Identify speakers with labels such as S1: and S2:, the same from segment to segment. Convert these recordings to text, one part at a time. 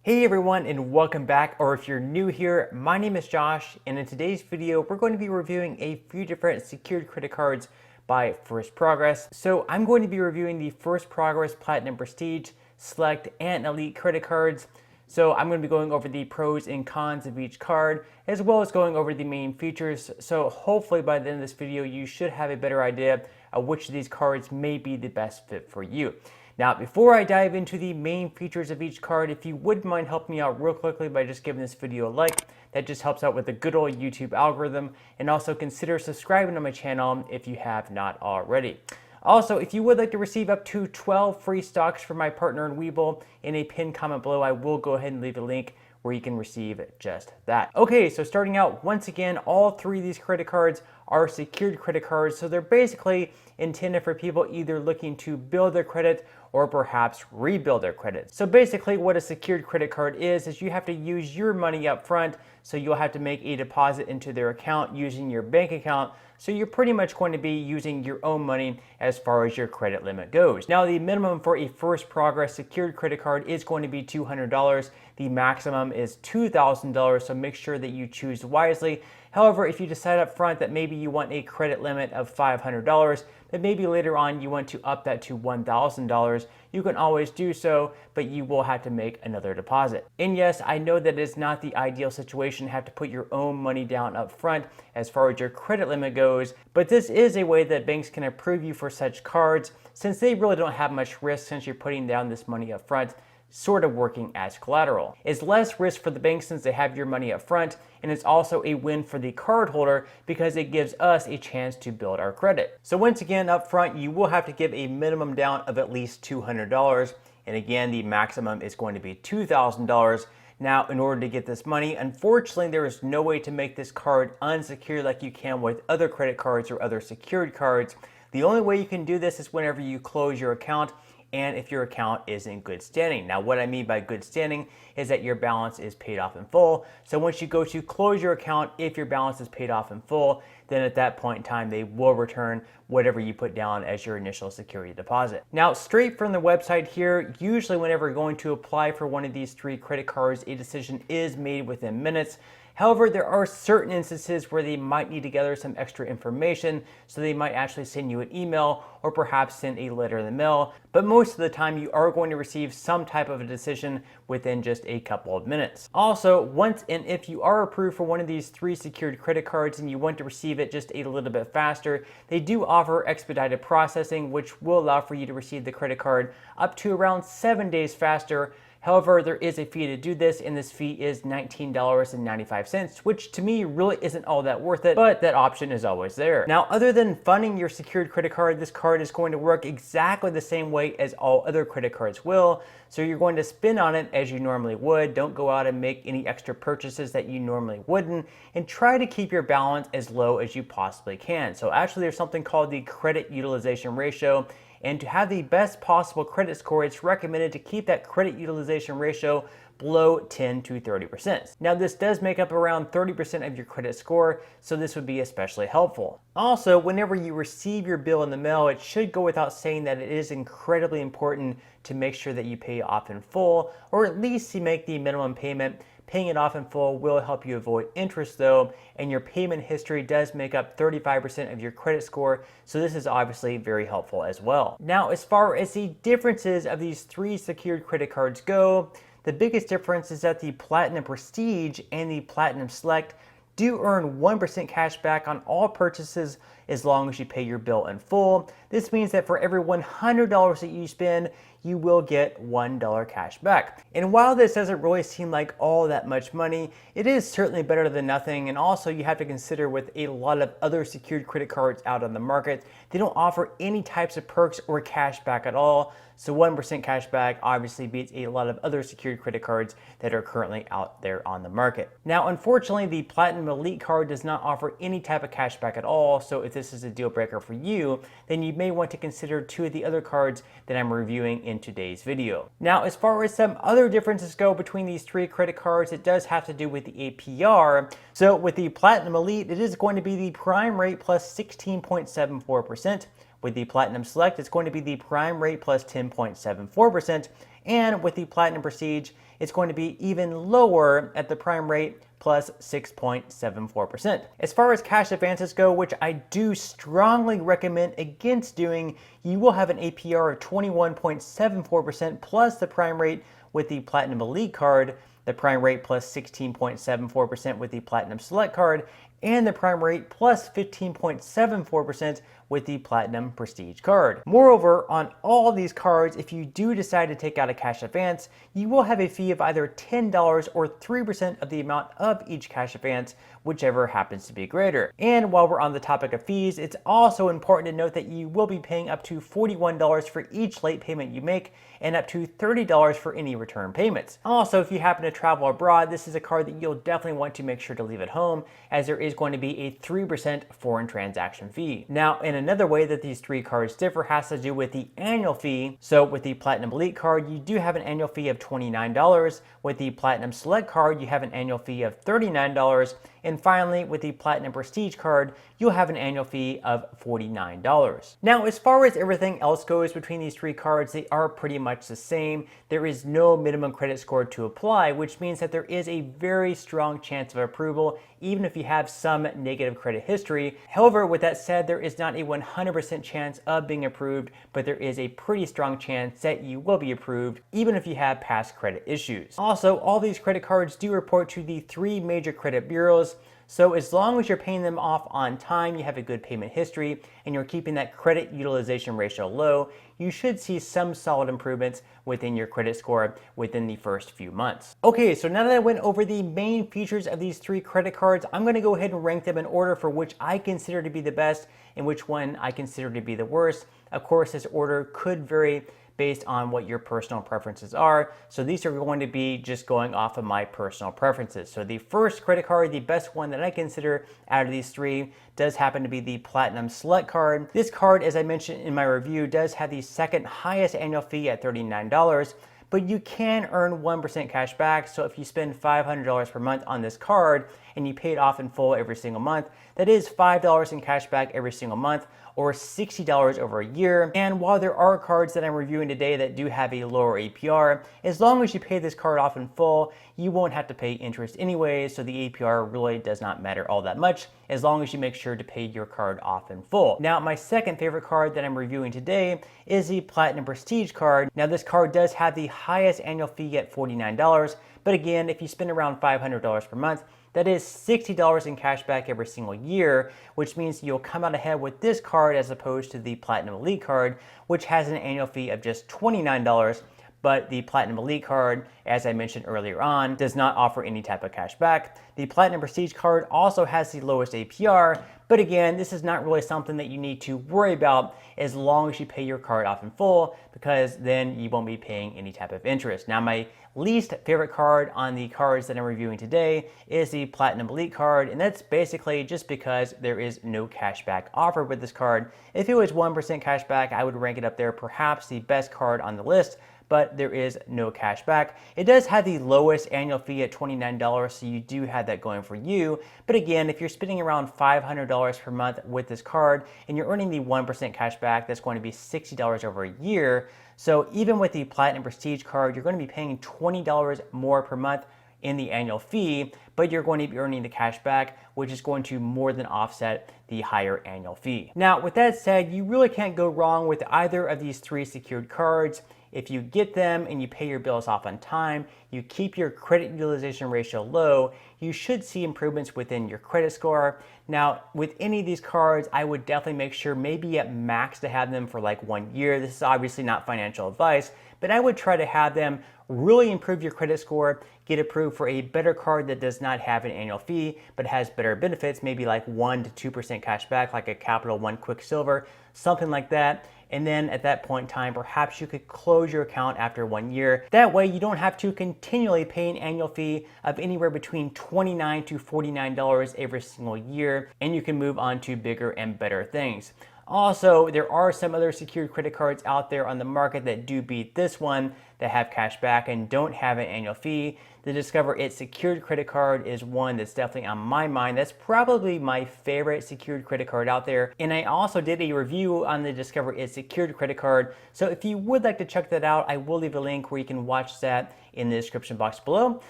S1: Hey everyone, and welcome back, or if you're new here, my name is Josh, and in today's video we're going to be reviewing a few different secured credit cards by First Progress. So I'm going to be reviewing the First Progress Platinum Prestige, Select, and Elite credit cards. So I'm going to be going over the pros and cons of each card, as well as going over the main features. So hopefully by the end of this video you should have a better idea of which of these cards may be the best fit for you. Now, before I dive into the main features of each card, if you wouldn't mind helping me out real quickly by just giving this video a like, that just helps out with the good old YouTube algorithm, and also consider subscribing to my channel if you have not already. Also, if you would like to receive up to 12 free stocks from my partner in Webull, in a pinned comment below, I will go ahead and leave a link where you can receive just that. Okay, so starting out, once again, all three of these credit cards are secured credit cards, so they're basically intended for people either looking to build their credit or perhaps rebuild their credit. So basically what a secured credit card is you have to use your money up front, so you'll have to make a deposit into their account using your bank account. So you're pretty much going to be using your own money as far as your credit limit goes. Now, the minimum for a First Progress secured credit card is going to be $200. The maximum is $2,000, so make sure that you choose wisely. However, if you decide up front that maybe you want a credit limit of $500, but maybe later on you want to up that to $1,000, you can always do so, but you will have to make another deposit. And yes, I know that it's not the ideal situation to have to put your own money down up front as far as your credit limit goes, but this is a way that banks can approve you for such cards, since they really don't have much risk since you're putting down this money up front, sort of working as collateral. It's less risk for the bank since they have your money up front, and it's also a win for the cardholder because it gives us a chance to build our credit. So once again, up front, you will have to give a minimum down of at least $200, and again, the maximum is going to be $2,000. Now, in order to get this money, unfortunately, there is no way to make this card unsecured like you can with other credit cards or other secured cards. The only way you can do this is whenever you close your account, and if your account is in good standing. Now, what I mean by good standing is that your balance is paid off in full. So once you go to close your account, if your balance is paid off in full, then at that point in time, they will return whatever you put down as your initial security deposit. Now, straight from the website here, usually whenever you're going to apply for one of these three credit cards, a decision is made within minutes. However, there are certain instances where they might need to gather some extra information, so they might actually send you an email or perhaps send a letter in the mail, but most of the time you are going to receive some type of a decision within just a couple of minutes. Also, once and if you are approved for one of these three secured credit cards and you want to receive it just a little bit faster, they do offer expedited processing, which will allow for you to receive the credit card up to around 7 days faster. However, there is a fee to do this, and this fee is $19.95, which to me really isn't all that worth it, but that option is always there. Now, other than funding your secured credit card, this card is going to work exactly the same way as all other credit cards will. So you're going to spend on it as you normally would. Don't go out and make any extra purchases that you normally wouldn't, and try to keep your balance as low as you possibly can. So actually, there's something called the credit utilization ratio. And to have the best possible credit score, it's recommended to keep that credit utilization ratio below 10 to 30%. Now, this does make up around 30% of your credit score, so this would be especially helpful. Also, whenever you receive your bill in the mail, it should go without saying that it is incredibly important to make sure that you pay off in full, or at least you make the minimum payment. Paying it off in full will help you avoid interest though, and your payment history does make up 35% of your credit score, so this is obviously very helpful as well. Now, as far as the differences of these three secured credit cards go, the biggest difference is that the Platinum Prestige and the Platinum Select do earn 1% cash back on all purchases as long as you pay your bill in full. This means that for every $100 that you spend, you will get $1 cash back. And while this doesn't really seem like all that much money, it is certainly better than nothing. And also, you have to consider with a lot of other secured credit cards out on the market, they don't offer any types of perks or cash back at all. So 1% cash back obviously beats a lot of other secured credit cards that are currently out there on the market. Now, unfortunately, the Platinum Elite card does not offer any type of cash back at all. So if this is a deal breaker for you, then you may want to consider two of the other cards that I'm reviewing in today's video. Now, as far as some other differences go between these three credit cards, it does have to do with the APR. So with the Platinum Elite, it is going to be the prime rate plus 16.74%. With the Platinum Select, it's going to be the prime rate plus 10.74%. And with the Platinum Prestige, it's going to be even lower at the prime rate plus 6.74%. As far as cash advances go, which I do strongly recommend against doing, you will have an APR of 21.74% plus the prime rate with the Platinum Elite card, the prime rate plus 16.74% with the Platinum Select card, and the prime rate plus 15.74% with the Platinum Prestige card. Moreover, on all these cards, if you do decide to take out a cash advance, you will have a fee of either $10 or 3% of the amount of each cash advance, whichever happens to be greater. And while we're on the topic of fees, it's also important to note that you will be paying up to $41 for each late payment you make and up to $30 for any return payments. Also, if you happen to travel abroad, this is a card that you'll definitely want to make sure to leave at home, as there is going to be a 3% foreign transaction fee. Now, in another way that these three cards differ has to do with the annual fee. So with the Platinum Elite card, you do have an annual fee of $29. With the Platinum Select card, you have an annual fee of $39. And finally, with the Platinum Prestige card, you'll have an annual fee of $49. Now, as far as everything else goes between these three cards, they are pretty much the same. There is no minimum credit score to apply, which means that there is a very strong chance of approval, even if you have some negative credit history. However, with that said, there is not a 100% chance of being approved, but there is a pretty strong chance that you will be approved, even if you have past credit issues. Also, all these credit cards do report to the three major credit bureaus. So as long as you're paying them off on time, you have a good payment history, and you're keeping that credit utilization ratio low, you should see some solid improvements within your credit score within the first few months. Okay, so now that I went over the main features of these three credit cards, I'm gonna go ahead and rank them in order for which I consider to be the best and which one I consider to be the worst. Of course, this order could vary based on what your personal preferences are. So these are going to be just going off of my personal preferences. So the first credit card, the best one that I consider out of these three, does happen to be the Platinum Select card. This card, as I mentioned in my review, does have the second highest annual fee at $39, but you can earn 1% cash back. So if you spend $500 per month on this card and you pay it off in full every single month, that is $5 in cash back every single month, or $60 over a year. And while there are cards that I'm reviewing today that do have a lower APR, as long as you pay this card off in full, you won't have to pay interest anyway, so the APR really does not matter all that much, as long as you make sure to pay your card off in full. Now, my second favorite card that I'm reviewing today is the Platinum Prestige card. Now, this card does have the highest annual fee at $49, but again, if you spend around $500 per month, that is $60 in cash back every single year, which means you'll come out ahead with this card as opposed to the Platinum Elite card, which has an annual fee of just $29. But the Platinum Elite card, as I mentioned earlier on, does not offer any type of cash back. The Platinum Prestige card also has the lowest APR, but again, this is not really something that you need to worry about as long as you pay your card off in full, because then you won't be paying any type of interest. Now, my least favorite card on the cards that I'm reviewing today is the Platinum Elite card, and that's basically just because there is no cash back offered with this card. If it was 1% cash back, I would rank it up there, perhaps the best card on the list, but there is no cash back. It does have the lowest annual fee at $29, so you do have that going for you. But again, if you're spending around $500 per month with this card and you're earning the 1% cash back, that's going to be $60 over a year. So even with the Platinum Prestige card, you're going to be paying $20 more per month in the annual fee, but you're going to be earning the cash back, which is going to more than offset the higher annual fee. Now, with that said, you really can't go wrong with either of these three secured cards. If you get them and you pay your bills off on time, you keep your credit utilization ratio low, you should see improvements within your credit score. Now, with any of these cards, I would definitely make sure maybe at max to have them for like 1 year. This is obviously not financial advice, but I would try to have them really improve your credit score, get approved for a better card that does not have an annual fee, but has better benefits, maybe like 1 to 2% cash back, like a Capital One Quicksilver, something like that. And then at that point in time, perhaps you could close your account after 1 year. That way you don't have to continually pay an annual fee of anywhere between $29 to $49 every single year, and you can move on to bigger and better things. Also, there are some other secured credit cards out there on the market that do beat this one. that have cash back and don't have an annual fee. The Discover It secured credit card is one that's definitely on my mind. That's probably my favorite secured credit card out there. And I also did a review on the Discover It secured credit card. So if you would like to check that out, I will leave a link where you can watch that in the description box below.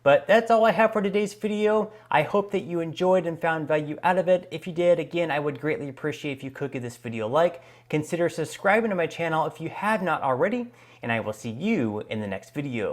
S1: But that's all I have for today's video. I hope that you enjoyed and found value out of it. If you did, again, I would greatly appreciate if you could give this video a like. Consider subscribing to my channel if you have not already, and I will see you in the next video.